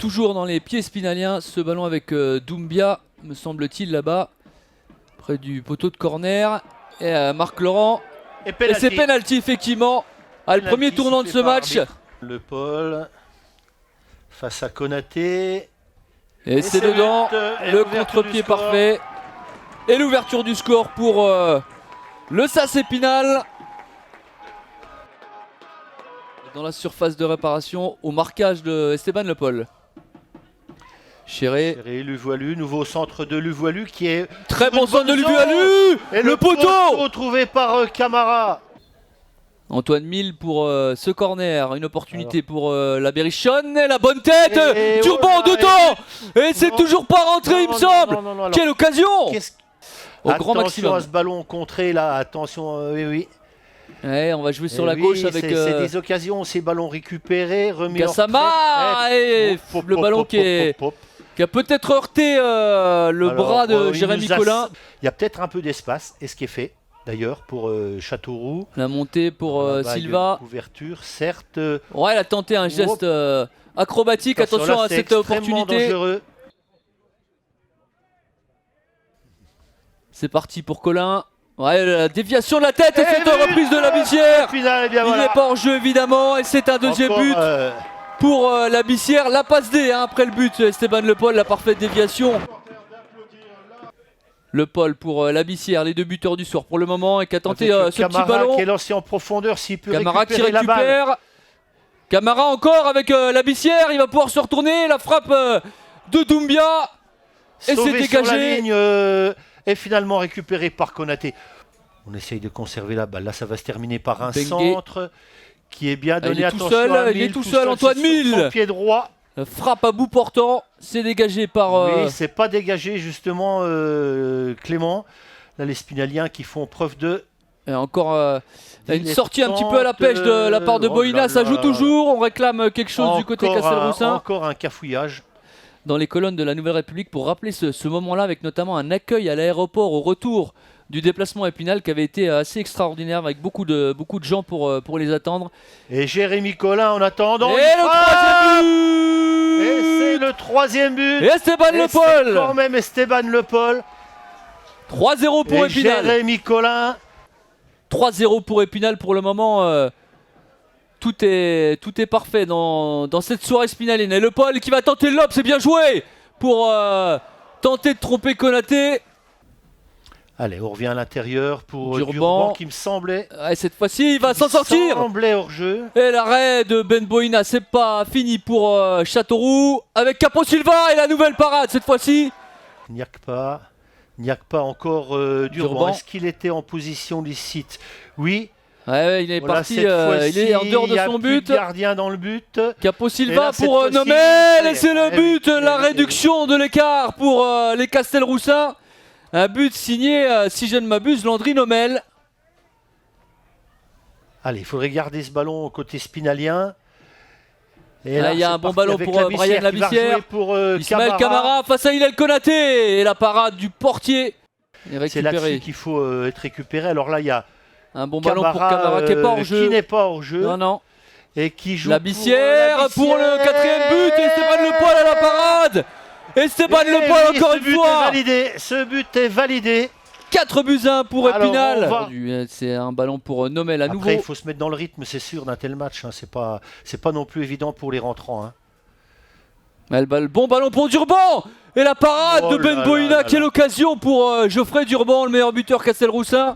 toujours dans les pieds spinaliens. Ce ballon avec Doumbia, me semble-t-il, là-bas, près du poteau de corner. Et Marc Laurent. Et c'est penalty, effectivement. Le premier tournant de ce match. Le Paul face à Konaté. Et c'est dedans. Le contre-pied parfait. Et l'ouverture du score pour le SAS Épinal. Dans la surface de réparation, au marquage de Esteban Le Paul. Chéré, Luvoilu, nouveau centre de Luvoilu qui est... Très bon centre de Luvoilu. Et le poteau retrouvé par Camara. Antoine Mille pour ce corner, une opportunité pour la Berrichonne, et la bonne tête, Durban de temps, et c'est toujours pas rentré, il me semble. Quelle occasion! Au grand maximum. Attention à ce ballon contré là, attention, oui. Ouais, on va jouer sur la gauche avec... C'est des occasions, ces ballons récupérés, remis Gassama, et le ballon qui a peut-être heurté le bras de Jérémy Collin. Il y a peut-être un peu d'espace, et ce qui est fait. D'ailleurs, pour Châteauroux. La montée pour Silva. Couverture, certes. Ouais, elle a tenté un geste acrobatique. Attention à cette opportunité. C'est parti pour Collin. Ouais, la déviation de la tête et cette reprise de la Bissière. Il n'est pas en jeu, évidemment. Et c'est un deuxième but pour la Bissière. La passe D après le but. Esteban Le Paul, la parfaite déviation. Le Paul pour la Bissière, les deux buteurs du soir pour le moment, et qui a tenté ce Camara petit ballon. Qui est lancé en profondeur, s'il peut Camara qui récupérer la balle. Camara encore avec la Bissière, il va pouvoir se retourner, la frappe de Doumbia. Et c'est dégagé. Sur la ligne, et finalement récupéré par Konaté. On essaye de conserver la balle. Là, ça va se terminer par un centre qui est bien donné. Il est tout seul, Antoine Mille. Son pied droit. Frappe à bout portant, c'est dégagé par... Oui, c'est pas dégagé justement Clément. Là, les Spinaliens qui font preuve de... Et encore une sortie un petit peu à la pêche de la part de Boina, ça joue toujours, on réclame quelque chose du côté Castelroussin. Encore un cafouillage. Dans les colonnes de la Nouvelle République pour rappeler ce moment-là, avec notamment un accueil à l'aéroport au retour du déplacement à Épinal qui avait été assez extraordinaire, avec beaucoup de gens pour les attendre. Et Jérémy Collin en attendant. Et le troisième but. Et c'est le troisième but. Et Esteban Le Paul. Quand même Esteban Le Paul. 3-0 pour Épinal. Jérémy Collin. 3-0 pour Épinal pour le moment. Tout est parfait dans cette soirée spinalienne. Et Le Paul qui va tenter le lob, c'est bien joué pour tenter de tromper Konaté. Allez, on revient à l'intérieur pour Durban qui me semblait... cette fois-ci, il va s'en sortir. Semblait hors jeu. Et l'arrêt de Ben Boina, c'est pas fini pour Châteauroux. Avec Capo Silva et la nouvelle parade cette fois-ci. Il n'y a que pas encore Durban. Est-ce qu'il était en position licite? Oui. Ouais, il est parti, il est en dehors de son but. Gardien dans le but. Capo Silva pour Nomel, et c'est le but, la réduction de l'écart pour les Castelroussins. Un but signé, si je ne m'abuse, Landry Nomel. Allez, il faudrait garder ce ballon côté spinalien. Et là, il y a un bon ballon pour Brian Labissière. Ismaël Camara face à Hillel Konaté. Et la parade du portier est récupérée. C'est là-dessus qu'il faut être récupéré. Alors là, il y a un bon ballon pour Camara qui n'est pas hors jeu. Qui n'est pas hors jeu. Non. Et qui joue Labissière pour le quatrième but. Et Esteban Le Paul à la parade. Esteban Le Paul encore une fois. Ce but est validé. 4-1 pour Épinal. C'est un ballon pour Nomel à nouveau. Après, il faut se mettre dans le rythme, c'est sûr, d'un tel match. Hein. C'est pas non plus évident pour les rentrants. Hein. Le bon ballon pour Durban. Et la parade de Ben Boina. Quelle occasion pour Geoffrey Durban, le meilleur buteur Castelroussin.